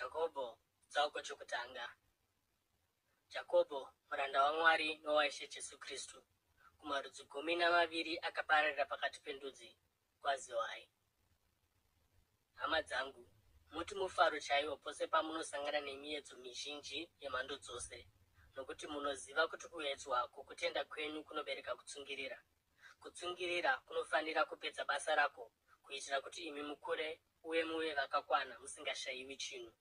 Jakobho tsauko chokutanga. Jakobho muranda waMwari nowaIshe Jesu Kristu, kumarudzi 12 akapararira pakati pendudzi, kwaziwai. Hama dzangu, muti mufaro chaiwo pose pamunosangana nemiedzo mizhinji yemhando dzose, nokuti munoziva kuti kuedzwa kwokutenda kwenyu kunobereka kutsungirira. Kutsungirira kunofanira kupedza basa rako, kuitira kuti imi mukure uye muve vakakwana musingashayiwi chinhu.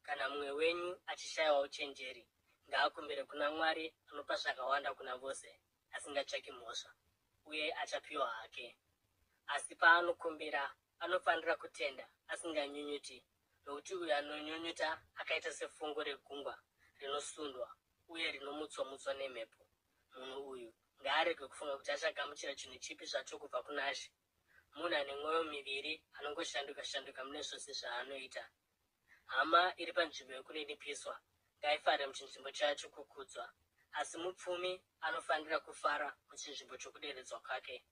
Kana mumwe wenyu achishayiwa uchenjeri, ngaakumbire kuna Mwari anopa zvakawanda kuna vose, asingatsvaki mhosva, uye achapiwa hake. Asi paanokumbira, anofanira kutenda, asinganyunyuti, nokuti uyo anonyunyuta akaita sefungu regungwa rinosundwa uye rinomutswa-mutswa nemhepo. Munhu uyu ngaarege kufunga kuti achagamuchira chinhu chipi zvacho kubva kuna She. Munhu ane mwoyo miviri anongoshanduka-shanduka mune zvose zvaanoita. Hama iri panzvimbo yokuninipiswa ngaifare muchinzvimbo chayo chokukudzwa, asi mupfumi anofanira kufara muchinzvimbo chokuderedzwa kwake,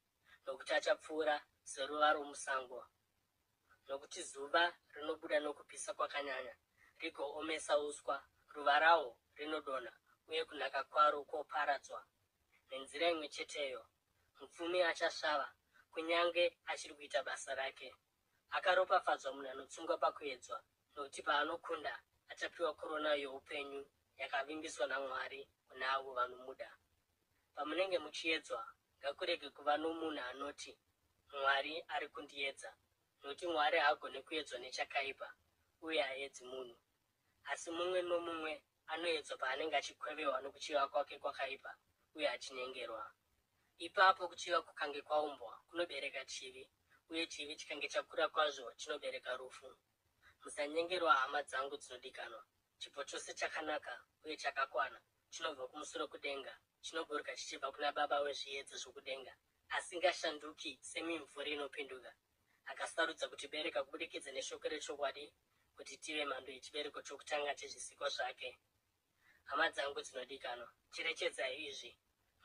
nokuti achapfuura seruva romusango. Nokuti zuva rinobuda nokupisa kwakanyanya, rigoomesa uswa, ruva rawo rinodonha, uye kunaka kwaro kwoparadzwa. Nenzira imwe cheteyo, mupfumi achasvava, kunyange achiri kuita basa rake. Akaropafadzwa munhu anotsungwa pakuedzwa, nokuti paanokunda achapiwa korona youpenyu yakavimbiswa naMwari kuna avo vanomuda. Pamunenge muchiedzwa, ngakurege kuva nomunhu anoti, Mwari ari kundiedza, nokuti Mwari haagoni kuedzwa nechakaipa, uye haedzi munhu. Asi mumwe nomumwe anoedzwa paanenge achikwevewa nokuchiva kwake kwakaipa, uye achinyengerwa. Ipapo kuchiva kukange kwaumbwa kunobereka chivi, uye chivi chikange chakura kwazvo chinobereka rufu. Musanyengerwa, hama dzangu dzinodikanwa. Chipo chose chakanaka uye chakakwana chinobva kumusoro kudenga, chinobhuruka chichibva kuna Baba wezviedza zvokudenga, asingashanduki semimvuri inopinduka, akasarudza kutibereka kubudikidza neshoko rechokwadi, kuti tive mhando yechibereko chokutanga chezvisikwa zvake. Hama dzangu dzinodikanwa, cherechedzai izvi: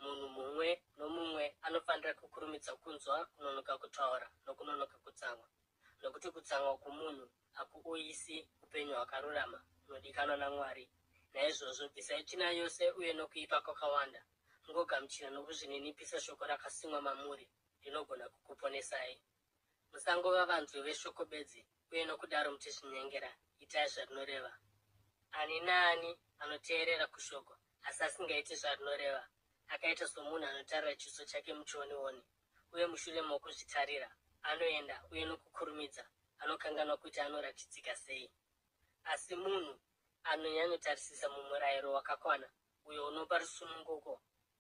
munhu mumwe nomumwe anofanira kukurumidza kunzwa, kunonoka kutaura, nokunonoka kutsamwa, nokuti kutsamwa kwomunhu hakuuyisi upenyu hwakarurama hunodikanwa naMwari. Naizvozvo bvisai tsvina yose uye nokuipa kwakawanda, mugogamuchira nokuzvininipisa shoko rakasimwa mamuri, rinogona kukuponesai. Musangova vanzwi veshoko bedzi, uye nokudaro muchizvinyengera. Itai zvarinoreva. Ani naani anoteerera kushoko, asi asingaiti zvarinoreva, akaita somunhu anotarira chiso chake muchionioni, uye mushure mokuzvitarira, anoenda uye nokukurumidza anokanganwa kuti anoratidzika sei. Asi munhu anonyanyotarisisa mumurayiro wakakwana, uyo unopa rusununguko,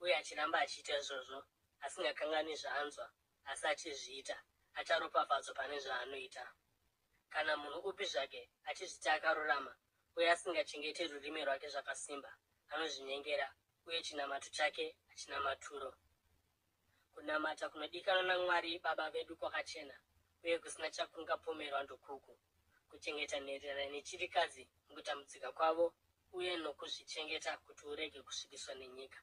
uye achiramba achiita izvozvo, asingakanganwi zvaanzwa, asi achizviita, acharopafadzwa pane zvaanoita. Kana munhu upi zvake achizviti akarurama, uye asingachengeti rurimi rwake zvakasimba, anozvinyengera, uye chinamato chake hachina maturo. Kunamata kunodikanwa naMwari Baba vedu kwakachena, uye kusina chakungapomerwa ndokuku: kuchengeta nherera nechirikadzi mukutambudzika kwavo, uye nokuzvichengeta kuti urege kusvibiswa nenyika.